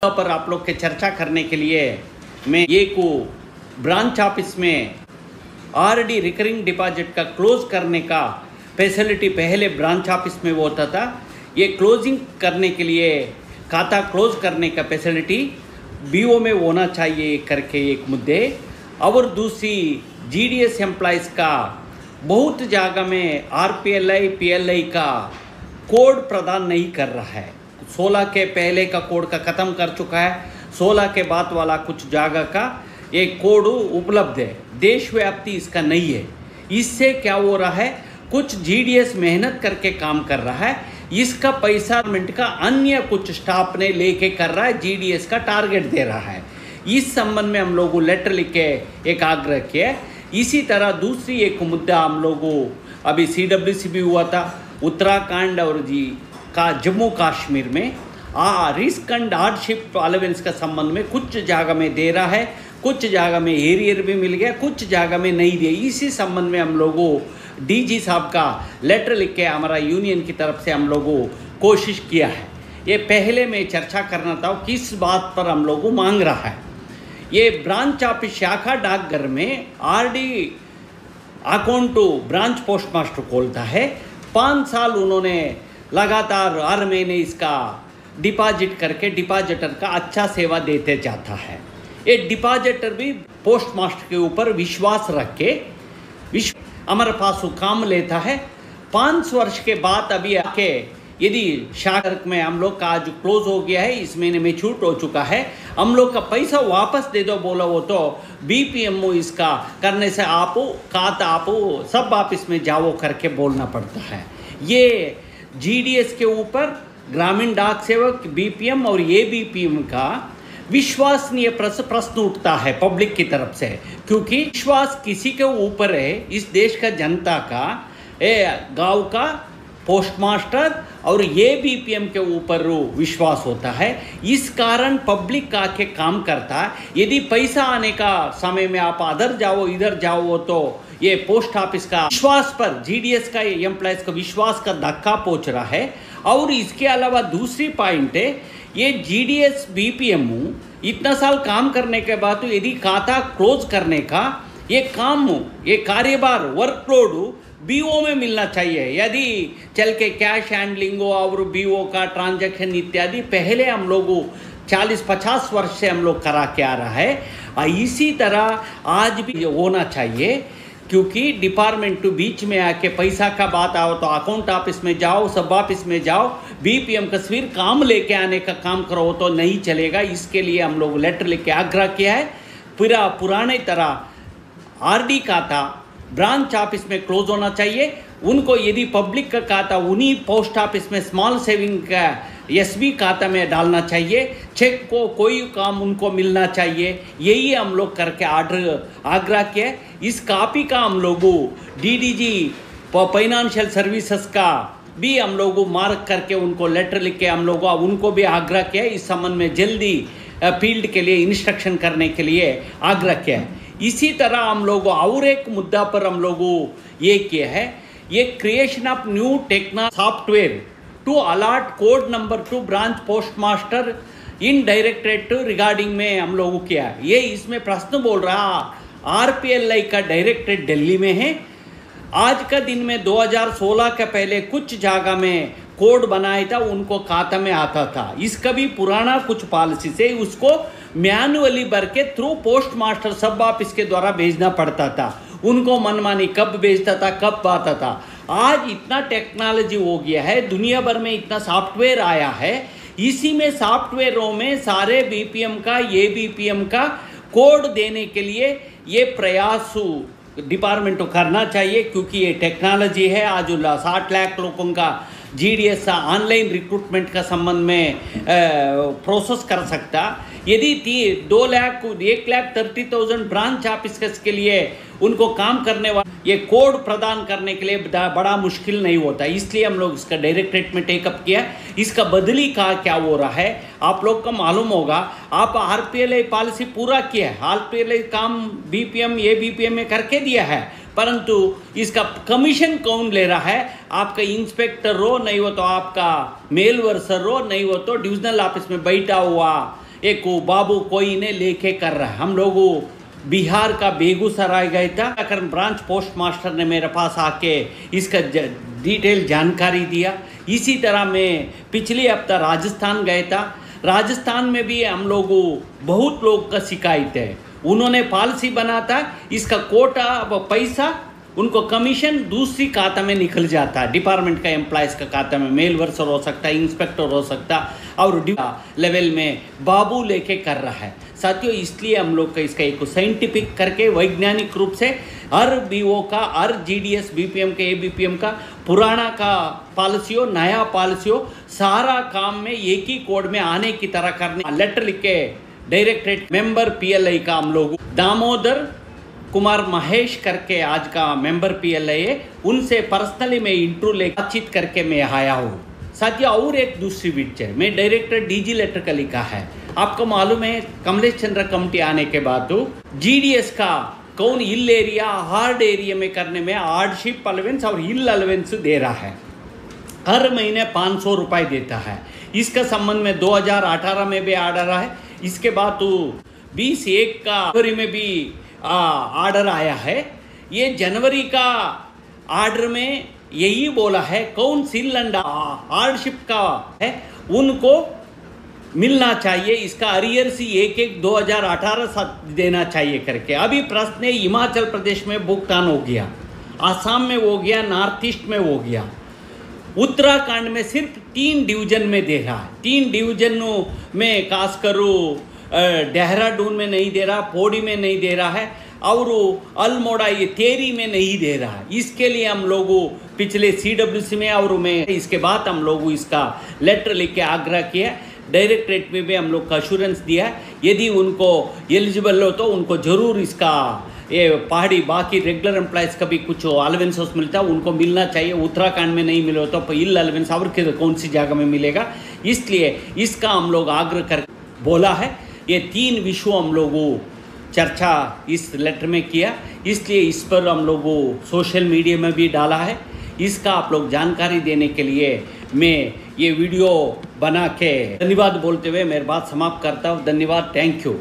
पर आप लोग के चर्चा करने के लिए मैं ये को ब्रांच ऑफिस में आरडी रिकरिंग डिपॉजिट का क्लोज करने का फैसिलिटी पहले ब्रांच ऑफिस में वो होता था। ये क्लोजिंग करने के लिए खाता क्लोज करने का फैसिलिटी बीओ में होना चाहिए करके एक मुद्दे, और दूसरी जीडीएस एम्प्लॉइज़ का बहुत जगह में आरपीएलआई पीएलआई का कोड प्रदान नहीं कर रहा है। 16 के पहले का कोड का ख़त्म कर चुका है, 16 के बाद वाला कुछ जगह का एक कोड उपलब्ध है, देशव्यापी इसका नहीं है। इससे क्या हो रहा है, कुछ जीडीएस मेहनत करके काम कर रहा है, इसका पैसा गवर्नमेंट का अन्य कुछ स्टाफ ने लेके कर रहा है, जीडीएस का टारगेट दे रहा है। इस संबंध में हम लोगों लेटर लिख के एक आग्रह किया। इसी तरह दूसरी एक मुद्दा हम लोगों अभी सीडब्ल्यूसी भी हुआ था उत्तराखंड और का जम्मू कश्मीर में रिस्क एंड हार्डशिप अलावेंस का संबंध में कुछ जगह में दे रहा है, कुछ जगह में एरियर भी मिल गया, कुछ जगह में नहीं दिया। इसी संबंध में हम लोगों डीजी साहब का लेटर लिख के हमारा यूनियन की तरफ से हम लोगों कोशिश किया है। ये पहले मैं चर्चा करना था किस बात पर हम लोगों मांग रहा है। ये ब्रांच ऑफिस शाखा डाकघर में RD account branch post master खोलता है। 5 साल उन्होंने लगातार हर महीने इसका डिपॉजिट करके डिपॉजिटर का अच्छा सेवा देते जाता है। ये डिपॉजिटर भी पोस्ट मास्टर के ऊपर विश्वास रख के हमारे पास काम लेता है। 5 वर्ष के बाद अभी आके यदि शाखा में हम लोग का आज क्लोज हो गया है, इस महीने में छूट हो चुका है, हम लोग का पैसा वापस दे दो बोला वो तो बीपीएमओ इसका करने से आप सब ऑफिस में जाओ करके बोलना पड़ता है। ये जीडीएस के ऊपर ग्रामीण डाक सेवक बीपीएम और एबीपीएम का विश्वसनीय प्रश्न उठता है पब्लिक की तरफ से, क्योंकि विश्वास किसी के ऊपर है, इस देश का जनता का गांव का पोस्ट मास्टर और एबीपीएम के ऊपर विश्वास होता है। इस कारण पब्लिक का आके काम करता है। यदि पैसा आने का समय में आप अदर जाओ इधर जाओ तो ये पोस्ट ऑफिस का विश्वास पर जीडीएस का एम्प्लॉयज का विश्वास का धक्का पहुंच रहा है। और इसके अलावा दूसरी पॉइंट है, ये जीडीएस बीपीएम इतना साल काम करने के बाद तो यदि खाता क्लोज करने का ये कार्यभार वर्कलोड बीओ में मिलना चाहिए। यदि चल के कैश हैंडलिंग और बीओ का ट्रांजैक्शन इत्यादि पहले हम लोग 40-50 वर्ष से हम लोग करा के आ रहा है। इसी तरह आज भी होना चाहिए, क्योंकि डिपार्टमेंट टू बीच में आके पैसा का बात आओ तो अकाउंट ऑफिस में जाओ, सब ऑफिस में जाओ, बीपीएम का सिर्फ काम लेके आने का काम करो तो नहीं चलेगा। इसके लिए हम लोग लेटर लिख के आग्रह किया है। पूरा पुराने तरह आरडी खाता ब्रांच ऑफिस में क्लोज होना चाहिए। उनको यदि पब्लिक का खाता उन्हीं पोस्ट ऑफिस में स्मॉल सेविंग का एसबी खाता में डालना चाहिए। चेक को कोई काम उनको मिलना चाहिए। यही हम लोग करके आग्रह किया। इस कॉपी का हम लोगों डीडीजी फाइनेंशियल सर्विसेज का भी हम लोगों मार्क करके उनको लेटर लिख के हम लोगों उनको भी आग्रह किया। इस संबंध में जल्दी फील्ड के लिए इंस्ट्रक्शन करने के लिए आग्रह किया। इसी तरह हम लोग और एक मुद्दा पर हम लोगों ये किया है, ये creation of new technology software to allot code number to branch post master in directorate regarding में हम लोगों किया। ये इसमें प्रश्न बोल रहा आरपीएलआई का डायरेक्टरेट दिल्ली में है। आज का दिन में 2016 के पहले कुछ जगह में कोड बनाया था, उनको खाता में आता था। इसका भी पुराना कुछ पॉलिसी से उसको मैनुअली भर के थ्रू पोस्ट मास्टर सब ऑफिस के द्वारा भेजना पड़ता था। उनको मनमानी कब भेजता था कब आता था। आज इतना टेक्नोलॉजी हो गया है, दुनिया भर में इतना सॉफ्टवेयर आया है। इसी में सॉफ्टवेयरों में सारे बीपीएम का एबीपीएम का कोड देने के लिए ये प्रयास डिपार्टमेंट को करना चाहिए, क्योंकि ये टेक्नोलॉजी है। आज 60 लाख लोगों का जीडीएस ऑनलाइन रिक्रूटमेंट का संबंध में प्रोसेस कर सकता। यदि 1,30,000 ब्रांच ऑफिस के लिए उनको काम करने वाले ये कोड प्रदान करने के लिए बड़ा मुश्किल नहीं होता। इसलिए हम लोग इसका डायरेक्टरेट में टेकअप किया। इसका बदली का क्या हो रहा है आप लोग को मालूम होगा। आप आरपीएलआई पॉलिसी पूरा किया है, आरपीएलआई काम बीपीएम एबीपीएम में करके दिया है, परंतु इसका कमीशन कौन ले रहा है? आपका इंस्पेक्टर हो, नहीं हो तो आपका मेल वर्कर हो, नहीं हो तो डिविजनल ऑफिस में बैठा हुआ एक बाबू कोई ने लेके कर रहा है। हम लोग बिहार का बेगूसराय गए था, ब्रांच पोस्ट मास्टर ने मेरे पास आके इसका डिटेल जानकारी दिया। इसी तरह मैं पिछले हफ्ता राजस्थान गए था। राजस्थान में भी हम लोग बहुत लोग का शिकायत है, उन्होंने पॉलिसी बना था इसका कोटा पैसा उनको कमीशन दूसरी खाता में निकल जाता है, डिपार्टमेंट का एम्प्लॉयज़ का खाता में, मेल वर्सर हो सकता है, इंस्पेक्टर हो सकता है, और लेवल में बाबू लेके कर रहा है। साथियों, इसलिए हम लोग का इसका एक साइंटिफिक करके वैज्ञानिक रूप से हर बीओ का, हर जीडीएस बीपीएम के एबीपीएम का पुराना का पॉलिसी हो, नया पॉलिसी हो, सारा काम में एक ही कोड में आने की तरह करने लेटर लिख के डायरेक्टरेट मेंबर पीएलआई का हम लोग दामोदर कुमार महेश करके आज का मेंबर पीएलआई है, उनसे पर्सनली मैं इंटरव्यू ले बातचीत करके मैं आया हूँ। साथियों, और एक दूसरी बीच है, मैं डायरेक्टर डीजी लेटर का लिखा है। आपको मालूम है कमलेश चंद्र कमेटी आने के बाद जीडीएस का कौन हिल एरिया, हार्ड एरिया में करने में हार्डशिप अलावेंस और हिल अलावेंस दे रहा है, हर महीने 500 रुपये देता है। इसका संबंध में 2018 में भी आर्डर है, इसके बाद 20/1 का जनवरी में भी आर्डर आया है। ये जनवरी का आर्डर में यही बोला है कौन सिल एंड हार्डशिप का है उनको मिलना चाहिए, इसका अरियर सी 1/1/2018 देना चाहिए करके। अभी प्रश्न है, हिमाचल प्रदेश में भुगतान हो गया, आसाम में हो गया, नॉर्थ ईस्ट में हो गया, उत्तराखंड में सिर्फ 3 डिवीजन में दे रहा है। 3 डिवीजनों में खासकर देहरादून में नहीं दे रहा, पौड़ी में नहीं दे रहा है, और अल्मोड़ा ये तेरी में नहीं दे रहा है। इसके लिए हम लोग पिछले सीडब्ल्यूसी में और में इसके बाद हम लोग इसका लेटर लिख के आग्रह किया। डायरेक्टरेट में भी हम लोग का अश्योरेंस दिया है, यदि उनको एलिजिबल हो तो उनको ज़रूर इसका ये पहाड़ी बाकी रेगुलर एम्प्लॉयज़ का भी कुछ अलावेंस मिलता है, उनको मिलना चाहिए। उत्तराखंड में नहीं मिले तो हिल अलावेंस और कौन सी जगह में मिलेगा, इसलिए इसका हम लोग आग्रह कर बोला है। ये 3 विषय हम लोगों चर्चा इस लेटर में किया, इसलिए इस पर हम लोगों सोशल मीडिया में भी डाला है। इसका आप लोग जानकारी देने के लिए मैं ये वीडियो बना के धन्यवाद बोलते हुए मेरी बात समाप्त करता हूँ। धन्यवाद, थैंक यू।